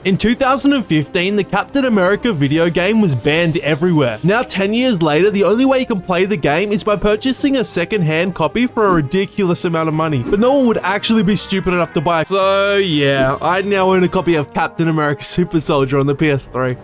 In 2015, the Captain America video game was banned everywhere. Now 10 years later, the only way you can play the game is by purchasing a second-hand copy for a ridiculous amount of money. But no one would actually be stupid enough to buy it. So yeah, I now own a copy of Captain America Super Soldier on the PS3.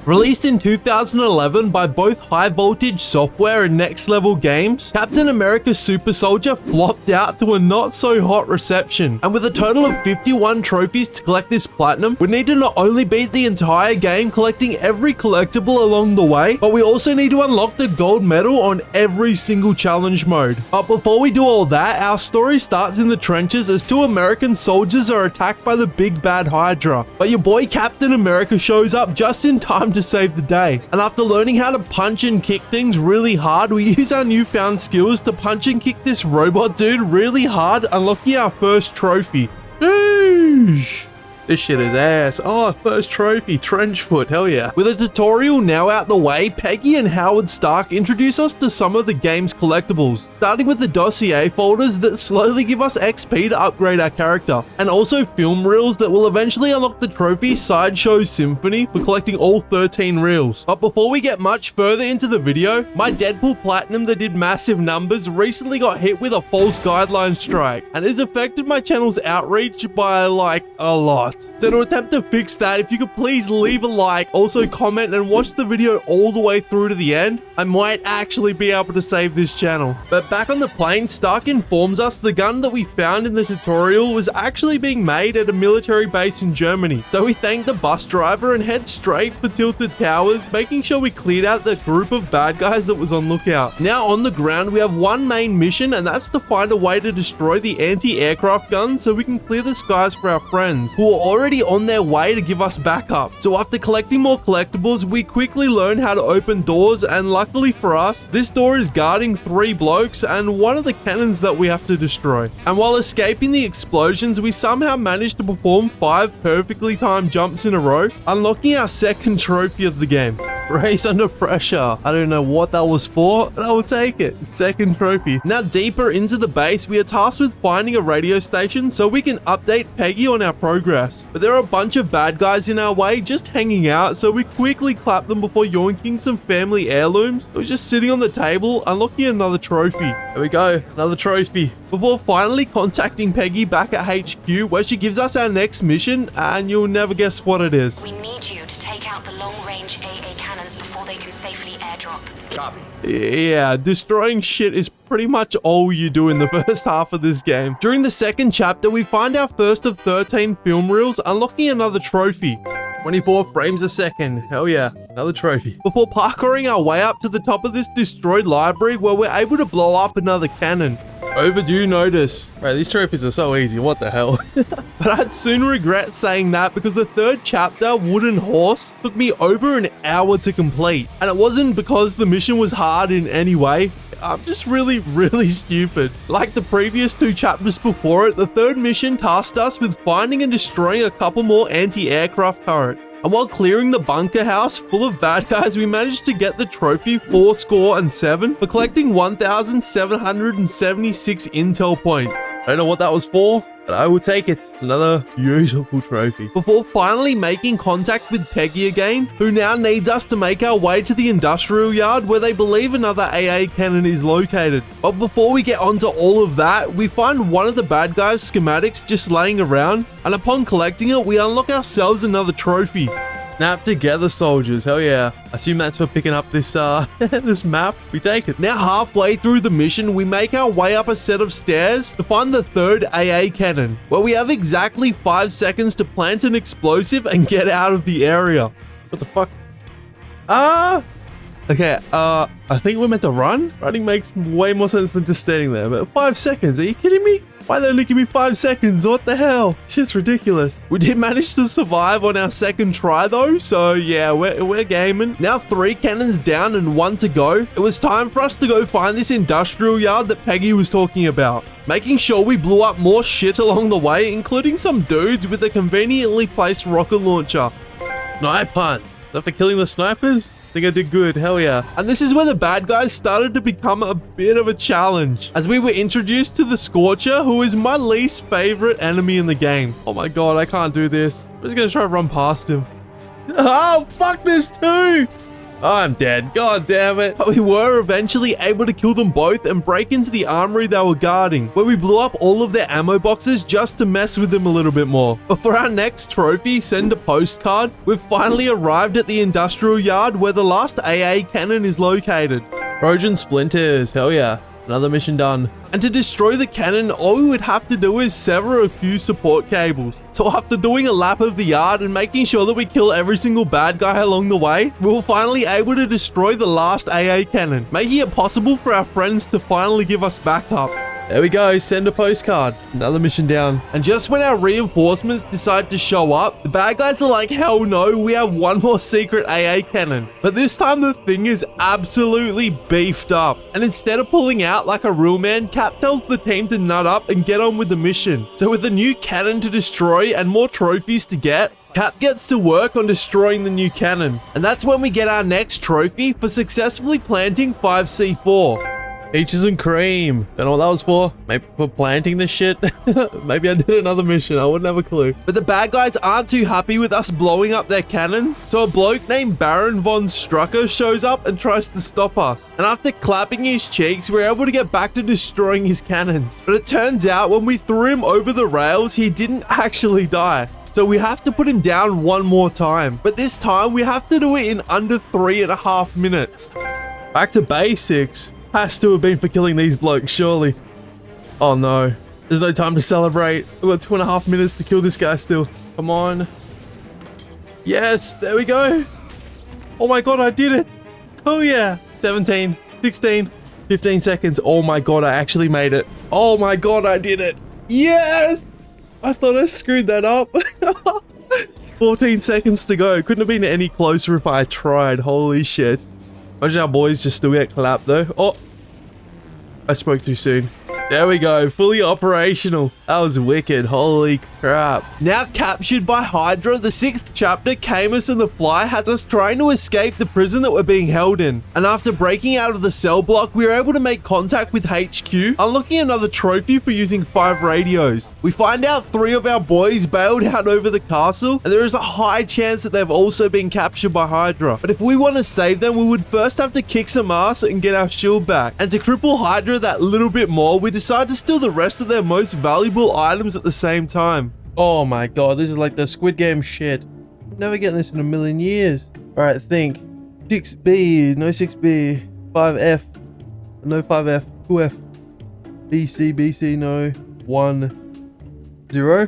Released in 2011 by both High Voltage Software and Next Level Games, Captain America Super Soldier flopped out to a not-so-hot reception. And with a total of 51 trophies to collect this platinum, we need to not only beat the entire game collecting every collectible along the way, but we also need to unlock the gold medal on every single challenge mode. But before we do all that, our story starts in the trenches as two American soldiers are attacked by the big bad Hydra. But your boy Captain America shows up just in time to save the day. And after learning how to punch and kick things really hard, we use our newfound skills to punch and kick this robot dude really hard, unlocking our first trophy. Sheesh. This shit is ass. Oh, first trophy, trench foot, hell yeah. With a tutorial now out the way, Peggy and Howard Stark introduce us to some of the game's collectibles, starting with the dossier folders that slowly give us XP to upgrade our character, and also film reels that will eventually unlock the trophy Sideshow Symphony for collecting all 13 reels. But before we get much further into the video, my Deadpool Platinum that did massive numbers recently got hit with a false guideline strike, and it's affected my channel's outreach by like a lot. So to attempt to fix that, if you could please leave a like, also comment and watch the video all the way through to the end, I might actually be able to save this channel. But back on the plane, Stark informs us the gun that we found in the tutorial was actually being made at a military base in Germany. So we thank the bus driver and head straight for Tilted Towers, making sure we cleared out the group of bad guys that was on lookout. Now on the ground, we have one main mission, and that's to find a way to destroy the anti-aircraft guns so we can clear the skies for our friends, who are already on their way to give us backup. So after collecting more collectibles, we quickly learn how to open doors, and luckily for us, this door is guarding 3 blokes and one of the cannons that we have to destroy. And while escaping the explosions, we somehow managed to perform 5 perfectly timed jumps in a row, unlocking our second trophy of the game. Race under pressure. I don't know what that was for, but I will take it. Second trophy. Now deeper into the base, we are tasked with finding a radio station so we can update Peggy on our progress. But there are a bunch of bad guys in our way just hanging out, so we quickly clap them before yoinking some family heirlooms that was just sitting on the table, unlocking another trophy. There we go, another trophy. Before finally contacting Peggy back at HQ, where she gives us our next mission, and you'll never guess what it is. We need you to take out the long-range AA cannons before they can safely airdrop. Copy. Yeah, destroying shit is pretty much all you do in the first half of this game. During the second chapter, we find our first of 13 film reels, unlocking another trophy. 24 frames a second. Hell yeah, another trophy. Before parkouring our way up to the top of this destroyed library where we're able to blow up another cannon. Overdue notice. Right, these trophies are so easy, what the hell? But I'd soon regret saying that because the third chapter, Wooden Horse, took me over an hour to complete. And it wasn't because the mission was hard in any way. I'm just really stupid. Like the previous 2 chapters before it, the third mission tasked us with finding and destroying a couple more anti-aircraft turrets. And while clearing the bunker house full of bad guys, we managed to get the trophy 407 for collecting 1,776 intel points. I don't know what that was for, but I will take it. Another beautiful trophy. Before finally making contact with Peggy again, who now needs us to make our way to the industrial yard where they believe another AA cannon is located. But before we get onto all of that, we find one of the bad guys' schematics just laying around, and upon collecting it, we unlock ourselves another trophy. Snap together, soldiers. Hell yeah. I assume that's for picking up this this map. We take it. Now halfway through the mission, we make our way up a set of stairs to find the third AA cannon, where we have exactly 5 seconds to plant an explosive and get out of the area. What the fuck? Okay, I think we're meant to run? Running makes way more sense than just standing there, but 5 seconds, are you kidding me? Why are they only giving me 5 seconds? What the hell? Shit's ridiculous. We did manage to survive on our second try though, so yeah, we're gaming. Now 3 cannons down and 1 to go. It was time for us to go find this industrial yard that Peggy was talking about, making sure we blew up more shit along the way, including some dudes with a conveniently placed rocket launcher. Snipe hunt. that for killing the snipers? I think I did good, hell yeah. And this is where the bad guys started to become a bit of a challenge, as we were introduced to the Scorcher, who is my least favorite enemy in the game. Oh my god, I can't do this. I'm just gonna try to run past him. Oh, fuck this too! I'm dead, god damn it. But we were eventually able to kill them both and break into the armory they were guarding, where we blew up all of their ammo boxes just to mess with them a little bit more. But for our next trophy, send a postcard, we've finally arrived at the industrial yard where the last AA cannon is located. Trojan splinters, hell yeah. Another mission done. And to destroy the cannon, all we would have to do is sever a few support cables. So after doing a lap of the yard and making sure that we kill every single bad guy along the way, we were finally able to destroy the last AA cannon, making it possible for our friends to finally give us backup. There we go, send a postcard. Another mission down. And just when our reinforcements decide to show up, the bad guys are like, hell no, we have one more secret AA cannon. But this time the thing is absolutely beefed up. And instead of pulling out like a real man, Cap tells the team to nut up and get on with the mission. So with a new cannon to destroy and more trophies to get, Cap gets to work on destroying the new cannon. And that's when we get our next trophy for successfully planting 5C4. Peaches and cream. Don't know what that was for. Maybe for planting this shit. Maybe I did another mission. I wouldn't have a clue. But the bad guys aren't too happy with us blowing up their cannons. So a bloke named Baron von Strucker shows up and tries to stop us. And after clapping his cheeks, we're able to get back to destroying his cannons. But it turns out when we threw him over the rails, he didn't actually die. So we have to put him down one more time. But this time we have to do it in under 3.5 minutes. Back to basics. Has to have been for killing these blokes, surely. Oh no. There's no time to celebrate. We've got 2.5 minutes to kill this guy still. Come on. Yes, there we go. Oh my god, I did it. Oh yeah. 17, 16, 15 seconds. Oh my god, I actually made it. Oh my god, I did it. Yes! I thought I screwed that up. 14 seconds to go. Couldn't have been any closer if I tried. Holy shit. Imagine our boys just still get clapped though. Oh, I spoke too soon. There we go, fully operational. That was wicked, holy crap. Now captured by Hydra, the 6th chapter, Camus and the Fly has us trying to escape the prison that we're being held in. And after breaking out of the cell block, we were able to make contact with HQ, unlocking another trophy for using 5 radios. We find out 3 of our boys bailed out over the castle, and there is a high chance that they've also been captured by Hydra. But if we want to save them, we would first have to kick some ass and get our shield back. And to cripple Hydra that little bit more, we decide to steal the rest of their most valuable items at the same time. Oh my god, this is like the Squid Game shit. Never getting this in a million years. Alright, think. 6B, no 6B. 5F, no 5F. 2F. BC, no. 1, 0.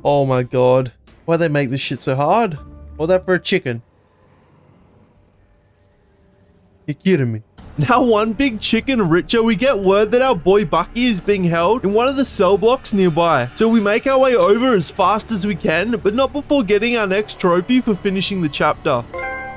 Oh my god. Why'd they make this shit so hard? All that for a chicken? You're kidding me. Now one big chicken richer, we get word that our boy Bucky is being held in one of the cell blocks nearby. So we make our way over as fast as we can, but not before getting our next trophy for finishing the chapter.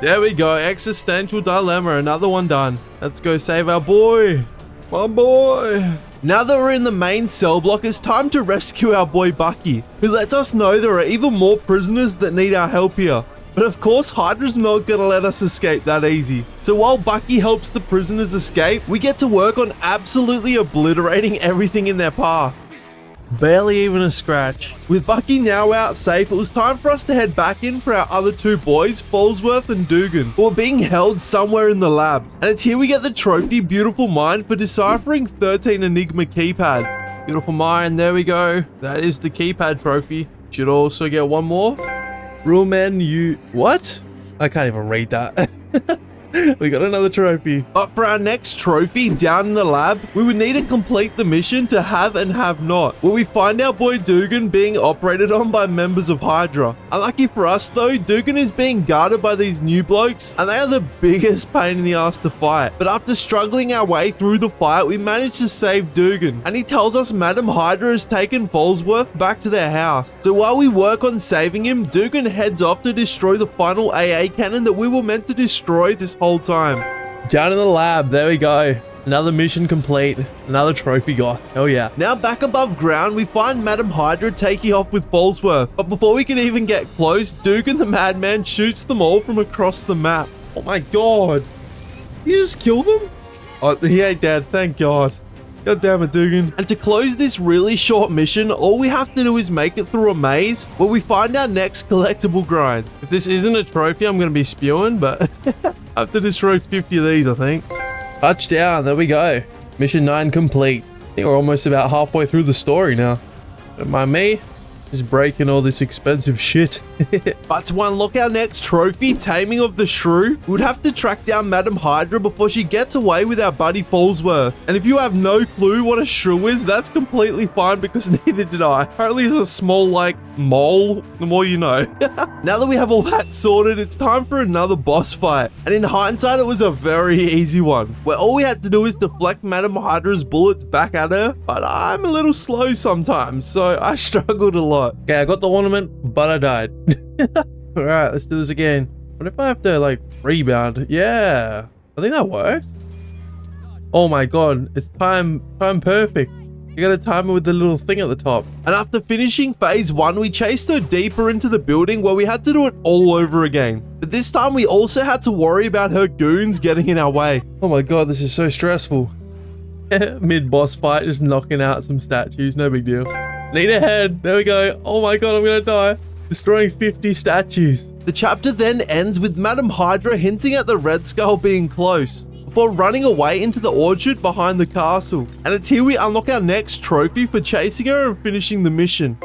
There we go, existential dilemma, another one done. Let's go save our boy. My boy. Now that we're in the main cell block, it's time to rescue our boy Bucky, who lets us know there are even more prisoners that need our help here. But of course, Hydra's not gonna let us escape that easy. So while Bucky helps the prisoners escape, we get to work on absolutely obliterating everything in their path. Barely even a scratch. With Bucky now out safe, it was time for us to head back in for our other 2 boys, Fallsworth and Dugan, who are being held somewhere in the lab. And it's here we get the trophy Beautiful Mind for deciphering 13 Enigma keypad. Beautiful Mind, there we go. That is the keypad trophy. Should also get one more. Real man, you... What? I can't even read that. We got another trophy. But for our next trophy down in the lab, we would need to complete the mission to have and have not, where we find our boy Dugan being operated on by members of Hydra. Unlucky for us though, Dugan is being guarded by these new blokes, and they are the biggest pain in the ass to fight. But after struggling our way through the fight, we managed to save Dugan, and he tells us Madam Hydra has taken Fallsworth back to their house. So while we work on saving him, Dugan heads off to destroy the final AA cannon that we were meant to destroy this whole time. Down in the lab, there we go. Another mission complete. Another trophy goth. Hell yeah. Now back above ground, we find Madam Hydra taking off with Falsworth. But before we can even get close, Duke and the Madman shoots them all from across the map. Oh my god. You just killed them? Oh, he ain't dead. Thank god. God damn it, Dugan. And to close this really short mission, all we have to do is make it through a maze where we find our next collectible grind. If this isn't a trophy, I'm going to be spewing, but I have to destroy 50 of these, I think. Touchdown. There we go. Mission 9 complete. I think we're almost about halfway through the story now. Don't mind me. Just breaking all this expensive shit. But to unlock our next trophy, Taming of the Shrew, we would have to track down Madam Hydra before she gets away with our buddy Falsworth. And if you have no clue what a shrew is, that's completely fine because neither did I. Apparently it's a small, like, mole. The more you know. Now that we have all that sorted, it's time for another boss fight. And in hindsight, it was a very easy one, where all we had to do is deflect Madam Hydra's bullets back at her. But I'm a little slow sometimes, so I struggled a lot. Okay, I got the ornament, but I died. Alright, let's do this again. What if I have to, like, rebound? Yeah, I think that works. Oh my god, it's time perfect. You gotta time it with the little thing at the top. And after finishing phase 1, we chased her deeper into the building where we had to do it all over again. But this time we also had to worry about her goons getting in our way. Oh my god, this is so stressful. Mid-boss fight, just knocking out some statues, no big deal. Need a head. There we go. Oh my god, I'm gonna die. Destroying 50 statues. The chapter then ends with Madam Hydra hinting at the Red Skull being close, before running away into the orchard behind the castle. And it's here we unlock our next trophy for chasing her and finishing the mission.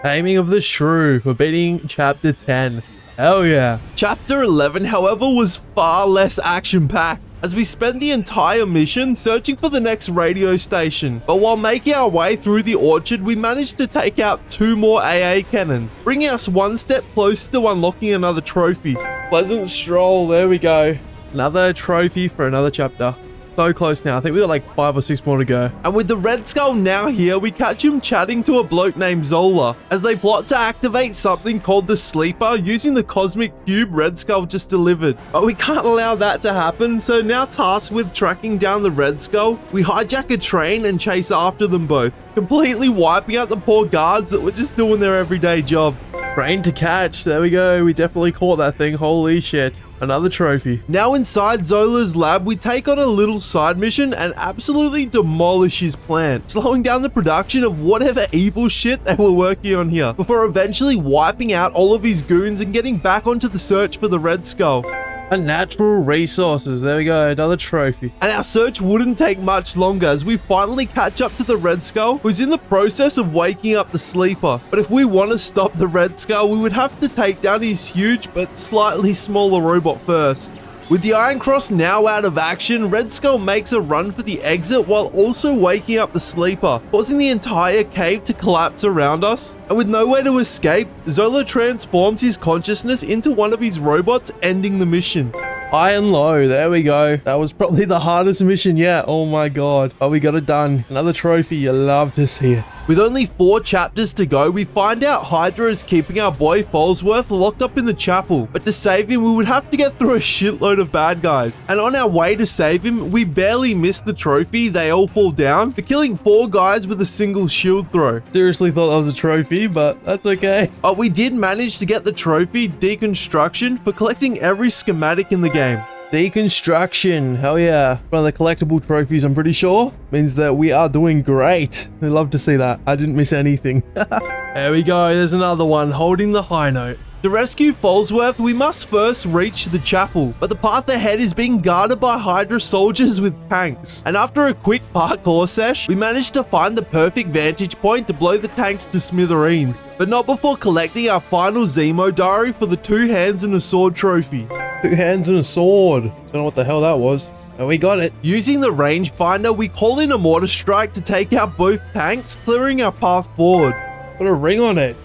Taming of the Shrew for beating chapter 10. Hell yeah. Chapter 11, however, was far less action-packed, as we spent the entire mission searching for the next radio station. But while making our way through the orchard, we managed to take out 2 more AA cannons, bringing us one step closer to unlocking another trophy. Pleasant stroll, there we go. Another trophy for another chapter. So close now. I think we got like 5 or 6 more to go. And with the Red Skull now here, we catch him chatting to a bloke named Zola as they plot to activate something called the Sleeper using the cosmic cube Red Skull just delivered. But we can't allow that to happen, so now tasked with tracking down the Red Skull, we hijack a train and chase after them both, completely wiping out the poor guards that were just doing their everyday job. Train to catch. There we go. We definitely caught that thing. Holy shit. Another trophy. Now inside Zola's lab, we take on a little side mission and absolutely demolish his plant, slowing down the production of whatever evil shit they were working on here, before eventually wiping out all of his goons and getting back onto the search for the Red Skull. And natural resources. There we go, another trophy. And our search wouldn't take much longer as we finally catch up to the Red Skull, who's in the process of waking up the Sleeper. But if we want to stop the Red Skull, we would have to take down his huge but slightly smaller robot first. With the Iron Cross now out of action, Red Skull makes a run for the exit while also waking up the Sleeper, causing the entire cave to collapse around us. And with nowhere to escape, Zola transforms his consciousness into one of his robots, ending the mission. High and low, there we go. That was probably the hardest mission yet. Oh my god. But we got it done. Another trophy, you love to see it. With only 4 chapters to go, we find out Hydra is keeping our boy Falsworth locked up in the chapel. But to save him, we would have to get through a shitload of bad guys. And on our way to save him, we barely miss the trophy. They all fall down for killing 4 guys with a single shield throw. Seriously thought that was a trophy, but that's okay. But we did manage to get the trophy Deconstruction for collecting every schematic in the game. Deconstruction, hell yeah. One of the collectible trophies, I'm pretty sure. Means that we are doing great. I love to see that. I didn't miss anything. There we go, there's another one, holding the high note. To rescue Falsworth, we must first reach the chapel, but the path ahead is being guarded by Hydra soldiers with tanks. And after a quick parkour sesh, we managed to find the perfect vantage point to blow the tanks to smithereens, but not before collecting our final Zemo diary for the 2 hands and a sword trophy. 2 hands and a sword. Don't know what the hell that was. And we got it. Using the rangefinder, we call in a mortar strike to take out both tanks, clearing our path forward. Put a ring on it.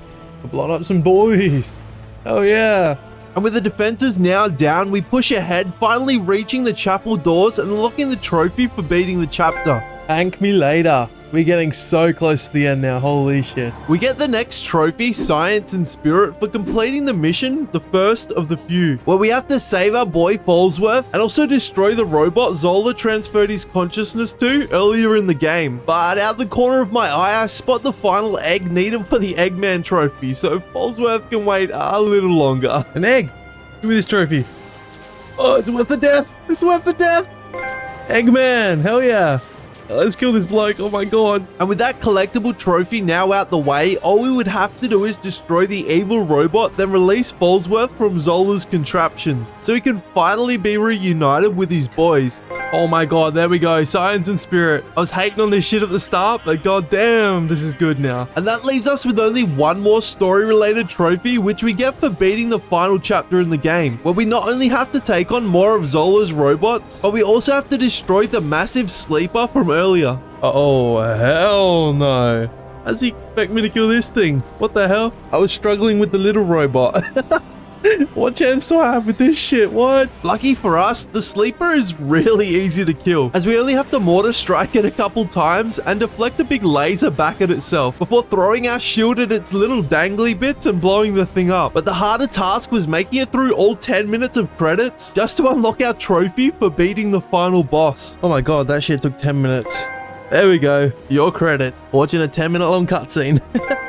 We'll blow up some boys. Oh yeah. And with the defenses now down, we push ahead, finally reaching the chapel doors and unlocking the trophy for beating the chapter. Thank me later. We're getting so close to the end now. Holy shit. We get the next trophy, Science and Spirit, for completing the mission, the first of the few, where we have to save our boy Falsworth and also destroy the robot Zola transferred his consciousness to earlier in the game. But out the corner of my eye, I spot the final egg needed for the Eggman trophy, so Falsworth can wait a little longer. An egg! Give me this trophy. Oh, it's worth the death! It's worth the death! Eggman! Hell yeah! Let's kill this bloke, oh my god. And with that collectible trophy now out the way, all we would have to do is destroy the evil robot, then release Falsworth from Zola's contraptions, so he can finally be reunited with his boys. Oh my god, there we go, Science and Spirit. I was hating on this shit at the start, but god damn, this is good now. And that leaves us with only one more story-related trophy, which we get for beating the final chapter in the game, where we not only have to take on more of Zola's robots, but we also have to destroy the massive sleeper from earlier. Oh, hell no. How does he expect me to kill this thing? What the hell? I was struggling with the little robot. What chance do I have with this shit? What? Lucky for us, the sleeper is really easy to kill, as we only have to mortar strike it a couple times and deflect a big laser back at itself before throwing our shield at its little dangly bits and blowing the thing up. But the harder task was making it through all 10 minutes of credits just to unlock our trophy for beating the final boss. Oh my god, that shit took 10 minutes. There we go. Your credit. Watching a 10-minute long cutscene.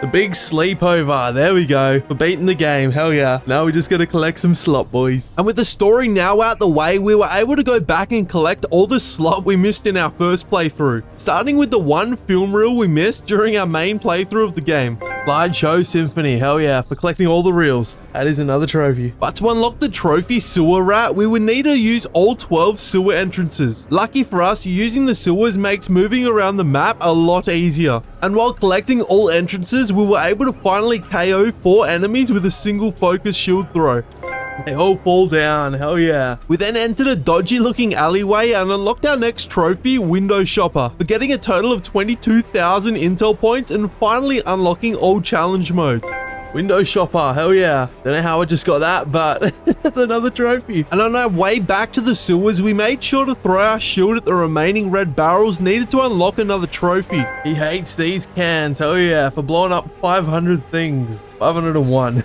The big sleepover. There we go. For beating the game. Hell yeah. Now we just gotta collect some slot, boys. And with the story now out the way, we were able to go back and collect all the slot we missed in our first playthrough. Starting with the one film reel we missed during our main playthrough of the game. Slideshow Symphony. Hell yeah. For collecting all the reels. That is another trophy. But to unlock the trophy sewer rat, we would need to use all 12 sewer entrances. Lucky for us, using the sewers makes moving around the map a lot easier. And while collecting all entrances, we were able to finally KO 4 enemies with a single focus shield throw. They all fall down, hell yeah. We then entered a dodgy looking alleyway and unlocked our next trophy, Window Shopper, for getting a total of 22,000 intel points and finally unlocking all challenge mode. Window Shopper, hell yeah. Don't know how I just got that, but that's another trophy. And on our way back to the sewers, we made sure to throw our shield at the remaining red barrels needed to unlock another trophy. He hates these cans, hell yeah, for blowing up 500 things. 501.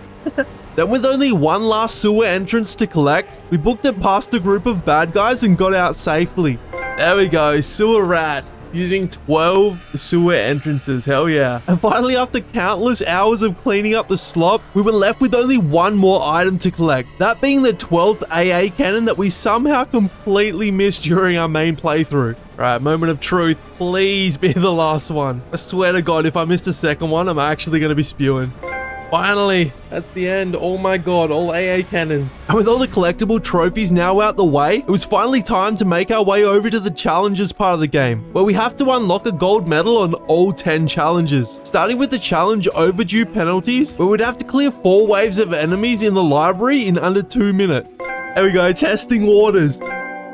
Then with only one last sewer entrance to collect, we booked it past a group of bad guys and got out safely. There we go, sewer rat. Using 12 sewer entrances, hell yeah. And finally, after countless hours of cleaning up the slop, we were left with only one more item to collect. That being the 12th AA cannon that we somehow completely missed during our main playthrough. Right, moment of truth. Please be the last one. I swear to God, if I missed a second one, I'm actually going to be spewing. Finally, that's the end. Oh my god, all AA cannons. And with all the collectible trophies now out the way, it was finally time to make our way over to the challenges part of the game, where we have to unlock a gold medal on all 10 challenges. Starting with the challenge overdue penalties, where we'd have to clear 4 waves of enemies in the library in under 2 minutes. There we go, testing waters.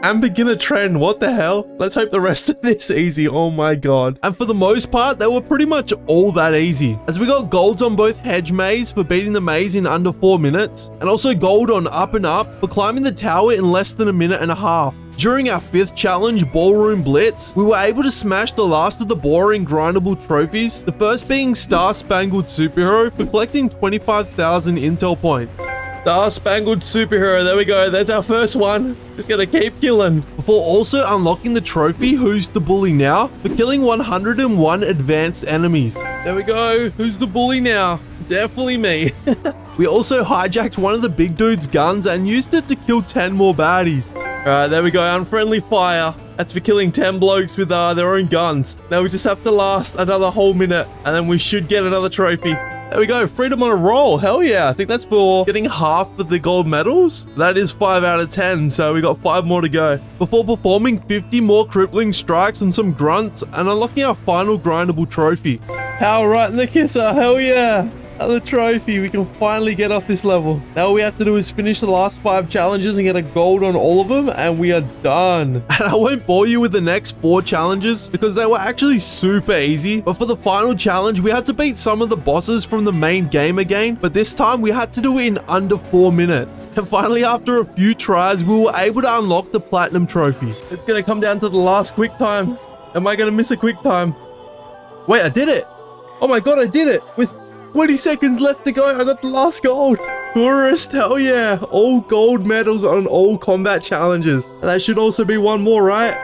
And beginner trend, what the hell? Let's hope the rest of this easy, oh my god. And for the most part, they were pretty much all that easy, as we got golds on both hedge maze for beating the maze in under 4 minutes, and also gold on up and up for climbing the tower in less than a minute and a half. During our 5th challenge, Ballroom Blitz, we were able to smash the last of the boring grindable trophies, the first being Star Spangled Superhero for collecting 25,000 intel points. Star Spangled Superhero, there we go, that's our first one. Just gonna keep killing. Before also unlocking the trophy, Who's the Bully Now, for killing 101 advanced enemies. There we go, who's the bully now? Definitely me. We also hijacked one of the big dude's guns and used it to kill 10 more baddies. Alright, there we go, Unfriendly Fire. That's for killing 10 blokes with their own guns. Now we just have to last another whole minute, and then we should get another trophy. There we go, freedom on a roll, hell yeah. I think that's for getting half of the gold medals. That is 5 out of 10, so we got 5 more to go. Before performing 50 more crippling strikes and some grunts, and unlocking our final grindable trophy. Power right in the kisser, hell yeah. Another trophy, we can finally get off this level. Now all we have to do is finish the last 5 challenges and get a gold on all of them, and we are done. And I won't bore you with the next 4 challenges because they were actually super easy. But for the final challenge, we had to beat some of the bosses from the main game again, but this time we had to do it in under 4 minutes. And finally, after a few tries, we were able to unlock the platinum trophy. It's gonna come down to the last quick time. Am I gonna miss a quick time? Wait, I did it. Oh my god, I did it. With 20 seconds left to go, I got the last gold. Tourist, hell yeah. All gold medals on all combat challenges. That should also be one more, right?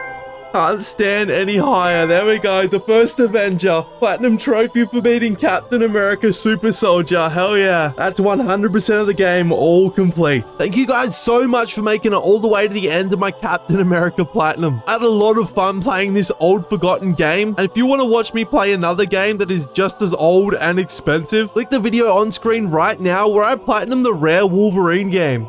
Can't stand any higher. There we go. The first Avenger. Platinum trophy for beating Captain America Super Soldier. Hell yeah. That's 100% of the game all complete. Thank you guys so much for making it all the way to the end of my Captain America Platinum. I had a lot of fun playing this old forgotten game. And if you want to watch me play another game that is just as old and expensive, click the video on screen right now where I platinum the rare Wolverine game.